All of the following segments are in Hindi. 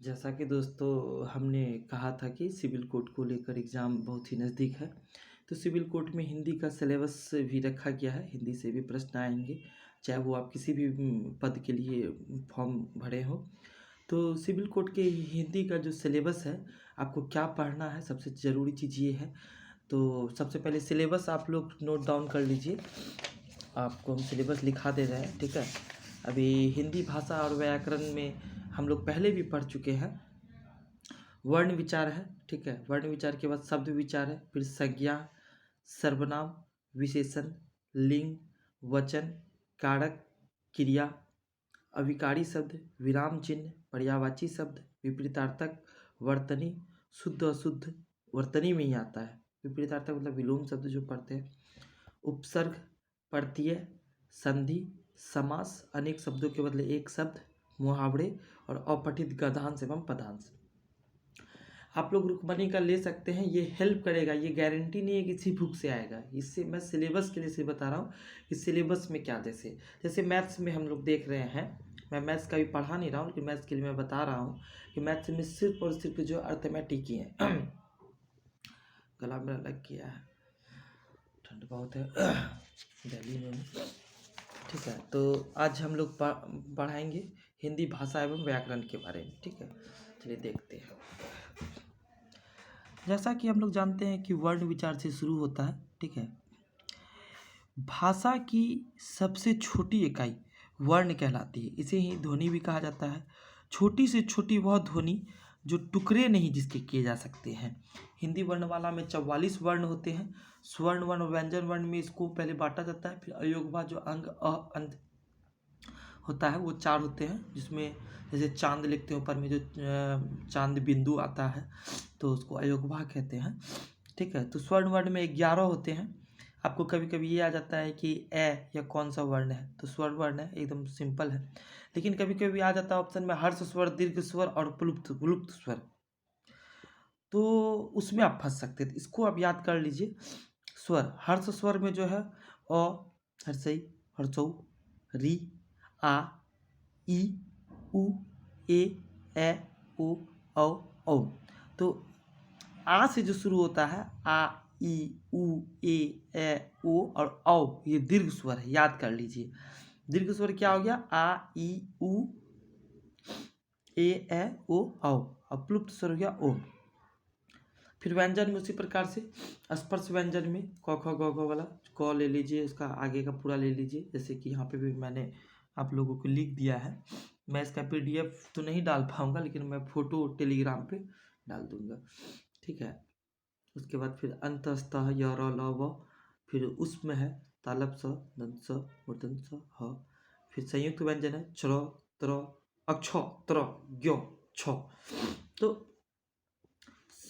जैसा कि दोस्तों हमने कहा था कि सिविल कोड को लेकर एग्ज़ाम बहुत ही नज़दीक है। तो सिविल कोड में हिंदी का सिलेबस भी रखा गया है, हिंदी से भी प्रश्न आएँगे, चाहे वो आप किसी भी पद के लिए फॉर्म भरे हों। तो सिविल कोड के हिंदी का जो सिलेबस है, आपको क्या पढ़ना है सबसे ज़रूरी चीज़ ये है। तो सबसे पहले सिलेबस आप लोग नोट डाउन कर लीजिए। आपको हम सिलेबस लिखा दे रहे हैं, ठीक है। अभी हिंदी भाषा और व्याकरण में हम लोग पहले भी पढ़ चुके हैं। वर्ण विचार है, ठीक है। वर्ण विचार के बाद शब्द विचार है, फिर संज्ञा, सर्वनाम, विशेषण, लिंग, वचन, कारक, क्रिया, अविकारी शब्द, विराम चिन्ह, पर्यायवाची शब्द, विपरीतार्थक, वर्तनी, शुद्ध अशुद्ध वर्तनी में ही आता है। विपरीतार्थक मतलब विलोम शब्द जो पढ़ते हैं, उपसर्ग, प्रत्यय, संधि, समास, अनेक शब्दों के बदले एक शब्द, मुहावरे और अपठित गद्यांश एवं पदांश। आप लोग रुक्मणी का ले सकते हैं, ये हेल्प करेगा, ये गारंटी नहीं है कि इसी बुक से आएगा। इससे मैं सिलेबस के लिए से बता रहा हूँ कि सिलेबस में क्या जैसे मैथ्स में हम लोग देख रहे हैं। मैं मैथ्स का भी पढ़ा नहीं रहा हूँ, लेकिन मैथ्स के लिए मैं बता रहा हूँ कि मैथ्स में सिर्फ और सिर्फ जो अर्थमेटिक ही है। गला मेरा लग गया है, ठंड बहुत है दिल्ली में हूँ, ठीक है। तो आज हम लोग पढ़ाएंगे हिंदी भाषा एवं व्याकरण के बारे में, ठीक है। चलिए देखते हैं। जैसा कि हम लोग जानते हैं कि वर्ण विचार से शुरू होता है, ठीक है। भाषा की सबसे छोटी इकाई वर्ण कहलाती है, इसे ही ध्वनि भी कहा जाता है। छोटी से छोटी वह ध्वनि जो टुकड़े नहीं जिसके किए जा सकते हैं। हिंदी वर्णमाला में 44 वर्ण होते हैं। स्वर्ण वर्ण और व्यंजन वर्ण में इसको पहले बांटा जाता है। फिर अयोगवा जो अंग अ अंत होता है वो 4 होते हैं, जिसमें जैसे चांद लिखते हैं ऊपर में जो चांद बिंदु आता है तो उसको अयोगवा कहते हैं, ठीक है। तो स्वर्ण वर्ण में 11 होते हैं। आपको कभी कभी ये आ जाता है कि ए या कौन सा वर्ण है, तो स्वर्ण वर्ण है, एकदम सिंपल है। लेकिन कभी कभी आ जाता है ऑप्शन में हर्ष स्वर, दीर्घ स्वर और प्लुप्त स्वर, तो उसमें आप फंस सकते थे। इसको आप याद कर लीजिए। स्वर, हर्ष स्वर में जो है अ, हर्षई, हर्षौ, री, आ, ई, उ, ए, ओ, औ। तो आ से जो शुरू होता है आ, ई, उ, ए, ओ और औ, ये दीर्घ स्वर है, याद कर लीजिए। दीर्घ स्वर क्या हो गया? आ, ई, उ, ए, ओ, औ। और प्लुप्त स्वर हो गया ओ। फिर व्यंजन में उसी प्रकार से स्पर्श व्यंजन में क ख ग घ वाला क ले लीजिए, उसका आगे का पूरा ले लीजिए। जैसे कि यहाँ पे भी मैंने आप लोगों को लिख दिया है। मैं इसका PDF तो नहीं डाल पाऊंगा, लेकिन मैं फोटो टेलीग्राम पे डाल दूंगा, ठीक है। उसके बाद फिर अंतस्तः य र ल व, फिर उसमें है तालब स, दंत स, मूर्धन्य स, ह। फिर संयुक्त व्यंजन है च्र, त्र, अक्ष, त्र, ज्ञ, छ। तो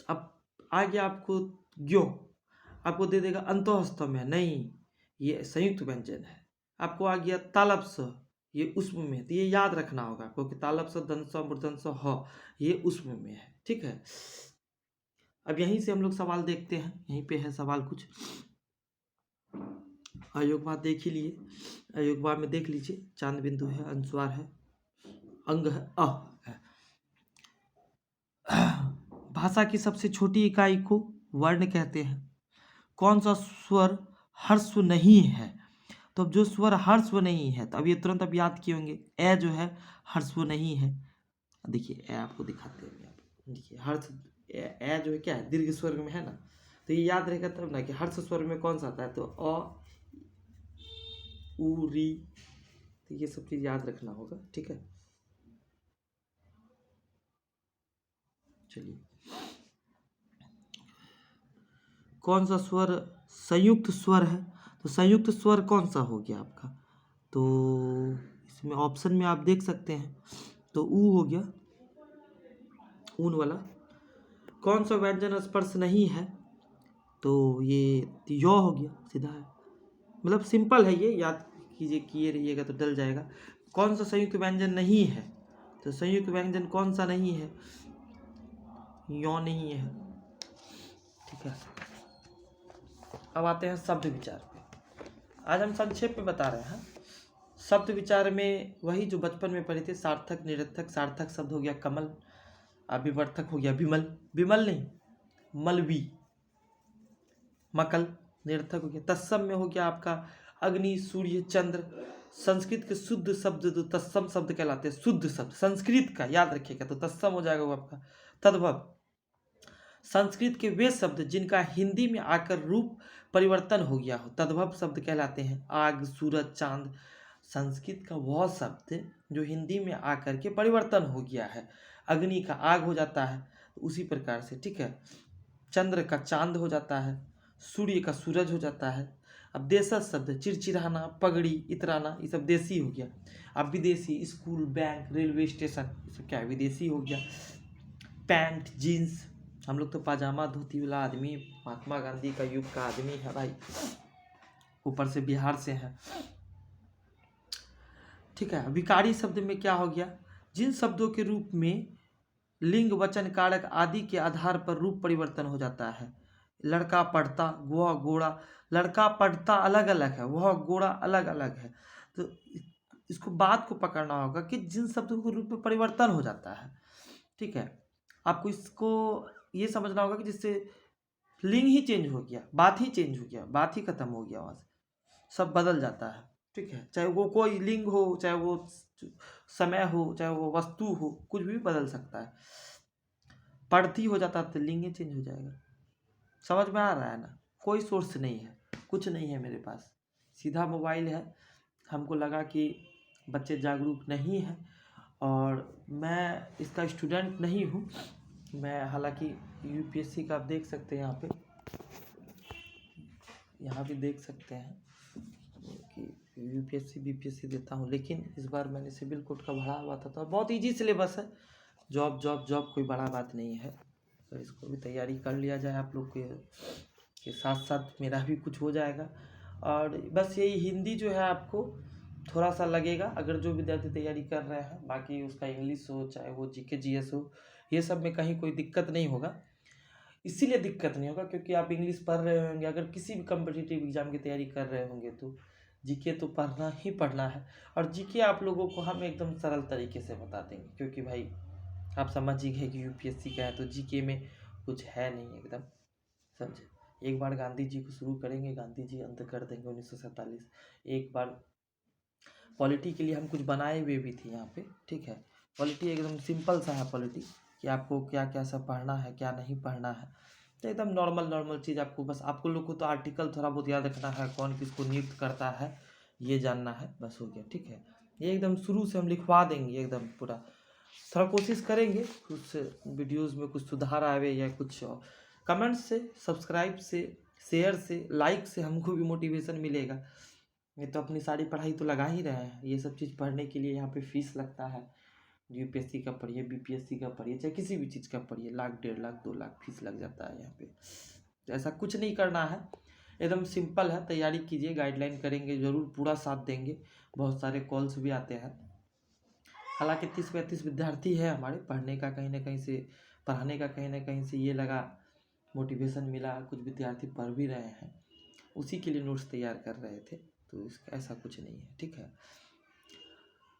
अब आ गया आपको ज्ञ, आपको दे देगा अंतःस्थ में, नहीं ये संयुक्त व्यंजन है। आपको आ गया तालब स, ये उष्म में, तो ये याद रखना होगा क्योंकि तालब स, दंत स, मूर्धन्य स, ह, ये उष्म में है, ठीक है। अब यहीं से हम लोग सवाल देखते हैं, यहीं पे है सवाल कुछ। अयोगवा देख ही लिए, अयोगवा में देख लीजिए, चांद बिंदु है, अनुस्वार है, अंग है, अ है। भाषा की सबसे छोटी इकाई को वर्ण कहते हैं। कौन सा स्वर हर्स्व नहीं है? तो अब जो स्वर हर्स्व नहीं है, तो अब ये तुरंत अब याद किए होंगे, ए जो है हर्स्व नहीं है। देखिए ए आपको दिखाते हैं, देखिए हर्ष ए जो है क्या है, दीर्घ स्वर में है ना, तो ये याद रहेगा तब ना कि हर्ष स्वर में कौन सा आता है, तो अ, उ, री, तो ये सब चीज याद रखना होगा, ठीक है। चलिए, कौन सा स्वर संयुक्त स्वर है? तो संयुक्त स्वर कौन सा हो गया आपका? तो इसमें ऑप्शन में आप देख सकते हैं, तो ऊ हो गया, ऊन वाला। कौन सा व्यंजन स्पर्श नहीं है? तो ये यो हो गया, सीधा है, मतलब सिंपल है, ये याद कीजिए, किए रहिएगा तो डल जाएगा। कौन सा संयुक्त व्यंजन नहीं है? तो संयुक्त व्यंजन कौन सा नहीं है? यो नहीं है, ठीक है। अब आते हैं शब्द विचार पे। आज हम संक्षेप में बता रहे हैं। शब्द विचार में वही जो बचपन में पढ़े थे, सार्थक निरर्थक। सार्थक शब्द हो गया कमल, अभिवर्थक हो गया विमल, विमल नहीं मलवी, मकल निरर्थक हो गया। तत्सम में हो गया आपका अग्नि, सूर्य, चंद्र। संस्कृत के शुद्ध शब्द तो तत्सम शब्द कहलाते हैं, शुद्ध शब्द संस्कृत का याद रखिएगा, तो तत्सम हो जाएगा वो आपका। तद्भव संस्कृत के वे शब्द जिनका हिंदी में आकर रूप परिवर्तन हो गया हो, तद्भव शब्द कहलाते हैं। आग, सूरज, चांद। संस्कृत का वह शब्द जो हिंदी में आकर के परिवर्तन हो गया है, अग्नि का आग हो जाता है, उसी प्रकार से, ठीक है। चंद्र का चांद हो जाता है, सूर्य का सूरज हो जाता है। अब देशज शब्द चिड़चिड़ाना, पगड़ी, इतराना, ये सब देसी हो गया। अब विदेशी स्कूल, बैंक, रेलवे स्टेशन, ये सब क्या है, विदेशी हो गया। पैंट, जीन्स, हम लोग तो पाजामा धोती वाला आदमी, महात्मा गांधी का युग का आदमी है भाई, ऊपर से बिहार से है, ठीक है। विकारी शब्द में क्या हो गया, जिन शब्दों के रूप में लिंग, वचन, कारक आदि के आधार पर रूप परिवर्तन हो जाता है। लड़का पढ़ता, वह घोड़ा, लड़का पढ़ता अलग अलग है, वह घोड़ा अलग अलग है। तो इसको बात को पकड़ना होगा कि जिन शब्दों के रूप में परिवर्तन हो जाता है, ठीक है। आपको इसको ये समझना होगा कि जिससे लिंग ही चेंज हो गया, बात ही चेंज हो गया, बात ही खत्म हो गया, वहाँ से सब बदल जाता है, ठीक है। चाहे वो कोई लिंग हो, चाहे वो समय हो, चाहे वो वस्तु हो, कुछ भी बदल सकता है। पढ़ती हो जाता तो लिंग ही चेंज हो जाएगा। समझ में आ रहा है ना। कोई सोर्स नहीं है, कुछ नहीं है मेरे पास, सीधा मोबाइल है। हमको लगा कि बच्चे जागरूक नहीं हैं, और मैं इसका स्टूडेंट नहीं हूँ। मैं हालांकि यूपीएससी का आप देख सकते हैं, यहाँ भी देख सकते हैं कि यूपीएससी बीपीएससी देता हूँ, लेकिन इस बार मैंने सिविल कोड का भरा हुआ था, तो बहुत इजी सिलेबस है। जॉब जॉब जॉब कोई बड़ा बात नहीं है, तो इसको भी तैयारी कर लिया जाए। आप लोग के साथ साथ मेरा भी कुछ हो जाएगा। और बस यही हिंदी जो है आपको थोड़ा सा लगेगा, अगर जो विद्यार्थी तैयारी कर रहे हैं। बाकी उसका इंग्लिश हो, चाहे वो जीके जीएस हो, ये सब में कहीं कोई दिक्कत नहीं होगा। इसीलिए दिक्कत नहीं होगा क्योंकि आप इंग्लिश पढ़ रहे होंगे, अगर किसी भी कम्पिटिटिव एग्जाम की तैयारी कर रहे होंगे तो जीके तो पढ़ना ही पढ़ना है। और जीके आप लोगों को हम एकदम सरल तरीके से बता देंगे, क्योंकि भाई आप समझिए कि यूपीएससी का है, तो जीके में कुछ है नहीं, एकदम समझे। एक बार गांधी जी को शुरू करेंगे, गांधी जी अंत कर देंगे 1947। एक बार पॉलिटी के लिए हम कुछ बनाए हुए भी थे यहाँ पे, ठीक है। पॉलिटी एकदम सिंपल सा है पॉलिटी, कि आपको क्या क्या सब पढ़ना है, क्या नहीं पढ़ना है, तो एकदम नॉर्मल चीज़। आपको बस, आपको लोग को तो आर्टिकल थोड़ा बहुत याद रखना है, कौन किसको नियुक्त करता है ये जानना है, बस हो गया, ठीक है। ये एकदम शुरू से हम लिखवा देंगे एकदम पूरा। थोड़ा कोशिश करेंगे कुछ वीडियोज़ में कुछ सुधार आवे, या कुछ कमेंट से, सब्सक्राइब से, शेयर से, लाइक से हमको भी मोटिवेशन मिलेगा। ये तो अपनी सारी पढ़ाई तो लगा ही रहे हैं, ये सब चीज़ पढ़ने के लिए यहाँ पे फीस लगता है। यूपीएससी का पढ़िए, बीपीएससी का पढ़िए, चाहे किसी भी चीज़ का पढ़िए, 1,00,000, 1,50,000, 2,00,000 फीस लग जाता है यहाँ पे। तो ऐसा कुछ नहीं करना है, एकदम सिंपल है। तैयारी कीजिए, गाइडलाइन करेंगे ज़रूर, पूरा साथ देंगे। बहुत सारे कॉल्स भी आते हैं, हालांकि 30-35 विद्यार्थी है हमारे, पढ़ने का कहीं ना कहीं से, पढ़ाने का कहीं ना कहीं से ये लगा, मोटिवेशन मिला, कुछ विद्यार्थी पढ़ भी रहे हैं, उसी के लिए नोट्स तैयार कर रहे थे। तो इसका ऐसा कुछ नहीं है, ठीक है।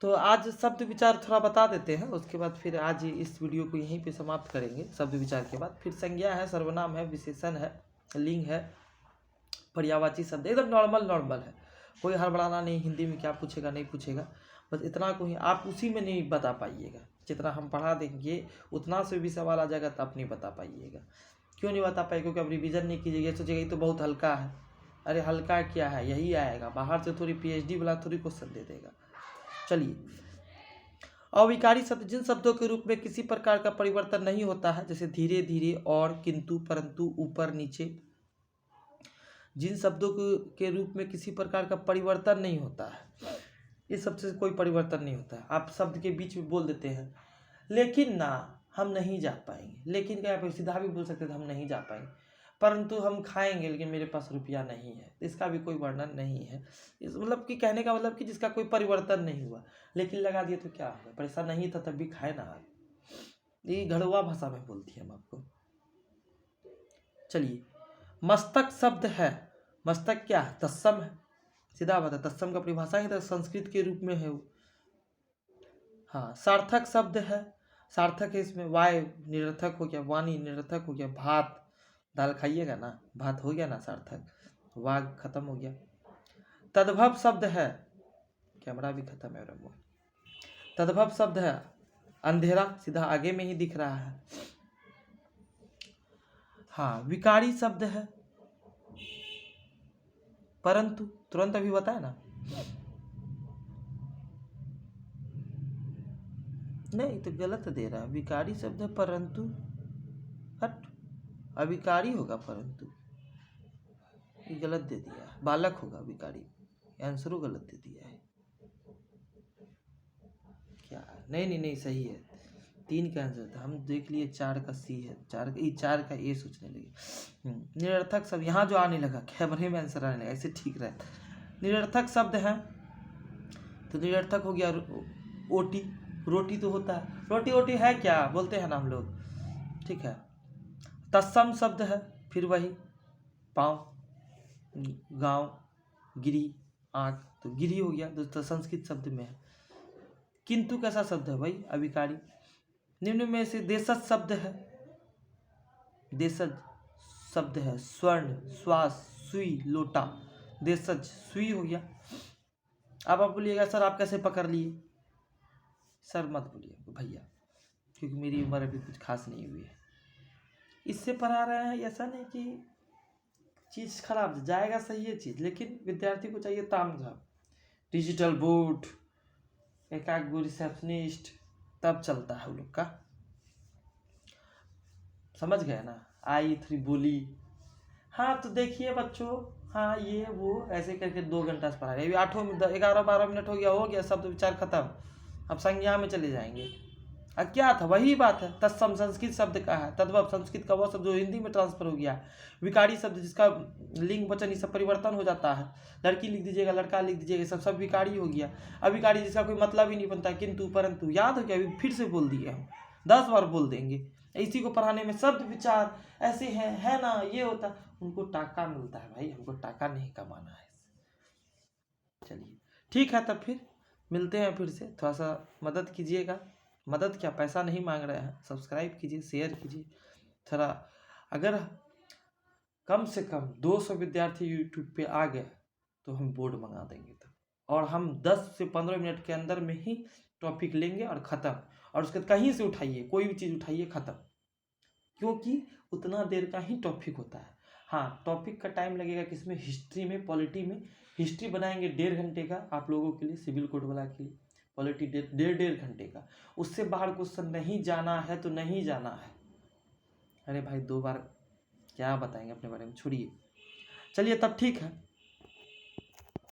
तो आज शब्द विचार थोड़ा बता देते हैं, उसके बाद फिर आज इस वीडियो को यहीं पे समाप्त करेंगे। शब्द विचार के बाद फिर संज्ञा है, सर्वनाम है, विशेषण है, लिंग है, पर्यायवाची शब्द, एकदम नॉर्मल है। कोई हड़बड़ाना नहीं, हिंदी में क्या पूछेगा नहीं पूछेगा, बस इतना को ही आप उसी में नहीं बता पाइएगा। जितना हम पढ़ा देंगे उतना से भी सवाल आ जाएगा तो आप नहीं बता पाइएगा। क्यों नहीं बता पाइएगा? क्योंकि आप रिवीजन नहीं कीजिएगा, सोचिएगा ये तो बहुत हल्का है। अरे हल्का क्या है, यही आएगा, बाहर से थोड़ी पीएचडी वाला थोड़ी क्वेश्चन दे देगा। चलिए, अविकारी शब्द जिन शब्दों के रूप में किसी प्रकार का परिवर्तन नहीं होता है, जैसे धीरे धीरे, और, किंतु, परंतु, ऊपर, नीचे। जिन शब्दों के रूप में किसी प्रकार का परिवर्तन नहीं होता है, इस शब्द से कोई परिवर्तन नहीं होता है। आप शब्द के बीच में बोल देते हैं, लेकिन ना हम नहीं जा पाएंगे। लेकिन क्या आप सीधा भी बोल सकते थे, हम नहीं जा पाएंगे, परंतु हम खाएंगे, लेकिन मेरे पास रुपया नहीं है। इसका भी कोई वर्णन नहीं है। इस मतलब कि कहने का मतलब कि जिसका कोई परिवर्तन नहीं हुआ, लेकिन लगा दिए तो क्या होगा, पैसा नहीं था तब भी खाए ना आप। ये घड़ुआ भाषा में बोलती है हम आपको। चलिए, मस्तक शब्द है, मस्तक क्या है? तत्सम है, सीधा बात है। तत्सम का परिभाषा ही तो संस्कृत के रूप में है वो। हाँ, सार्थक शब्द है, सार्थक है इसमें, वाय निरर्थक हो गया, वाणी निरर्थक हो गया, भात दाल खाइएगा ना, भात हो गया ना सार्थक, वाग खत्म हो गया। तद्भव शब्द है, कैमरा भी खत्म है वो। तद्भव शब्द है अंधेरा, सीधा आगे में ही दिख रहा है। हाँ, विकारी शब्द है परंतु, तुरंत अभी बताया ना, नहीं तो गलत दे रहा है। विकारी शब्द है परंतु, हट, अविकारी होगा परंतु, ये गलत दे दिया। बालक होगा विकारी, आंसर गलत दे दिया है। क्या? नहीं सही है, 3 का आंसर था, हम देख लिए 4 का सी है, 4 का ए सोचने लगे। निरर्थक शब्द यहाँ जो आने लगा, कैमरे में आंसर आने लगा, ऐसे ठीक रहता। निरर्थक शब्द है तो निरर्थक हो गया ओटी, रोटी तो होता है, रोटी ओटी है क्या बोलते हैं ना हम लोग, ठीक है। तत्सम शब्द है, फिर वही पाँव, गांव, गिरी, आँख, तो गिरी हो गया, तो संस्कृत शब्द में है। किंतु कैसा शब्द है भाई? अविकारी। निम्न में से देशज शब्द है, देशज शब्द है स्वर्ण, श्वास, सुई, लोटा, देशज सुई हो गया। अब आप बोलिएगा सर आप कैसे पकड़ लिए? सर मत बोलिए भैया, क्योंकि मेरी उम्र अभी कुछ खास नहीं हुई है। इससे पढ़ा रहे हैं, ऐसा नहीं कि चीज़ खराब जाएगा, सही है चीज़, लेकिन विद्यार्थी को चाहिए ताम झाम, डिजिटल बोर्ड, एकाक गो रिसेप्शनिस्ट, तब चलता है वो लोग का। समझ गए ना? आई 3 बोली, हाँ तो देखिए बच्चों, हाँ ये वो ऐसे करके 2 घंटा से पढ़ा रहे। अभी 11-12 मिनट हो गया, शब्द विचार खत्म, अब संज्ञा में चले जाएंगे। अब क्या था? वही बात है, तत्सम संस्कृत शब्द का है, तद्भव संस्कृत का वो शब्द जो हिंदी में ट्रांसफर हो गया, विकारी शब्द जिसका लिंग वचन ये सब परिवर्तन हो जाता है, लड़की लिख दीजिएगा, लड़का लिख दीजिएगा, सब विकारी हो गया। अविकारी जिसका कोई मतलब ही नहीं बनता, किंतु परंतु, याद हो गया? अभी फिर से बोल दिए हम, 10 बार बोल देंगे। इसी को पढ़ाने में शब्द विचार ऐसे है ना, ये होता, उनको टाका मिलता है भाई, हमको टाका नहीं कमाना है। चलिए ठीक है, तब फिर मिलते हैं फिर से। थोड़ा सा मदद कीजिएगा, मदद क्या, पैसा नहीं मांग रहे हैं, सब्सक्राइब कीजिए, शेयर कीजिए थोड़ा। अगर कम से कम 200 विद्यार्थी यूट्यूब पे आ गए तो हम बोर्ड मंगा देंगे तब, और हम 10 से 15 मिनट के अंदर में ही टॉपिक लेंगे और ख़त्म। और उसके कहीं से उठाइए, कोई भी चीज़ उठाइए, ख़त्म, क्योंकि उतना देर का ही टॉपिक होता है। हाँ, टॉपिक का टाइम लगेगा किसमें? हिस्ट्री में, पॉलिटी में। हिस्ट्री बनाएंगे 1.5 घंटे का आप लोगों के लिए, सिविल कोड वाला के लिए। पॉलिटी 1.5 घंटे का, उससे बाहर क्वेश्चन नहीं जाना है तो नहीं जाना है। अरे भाई 2 बार क्या बताएंगे अपने बारे में, छोड़िए। चलिए तब ठीक है।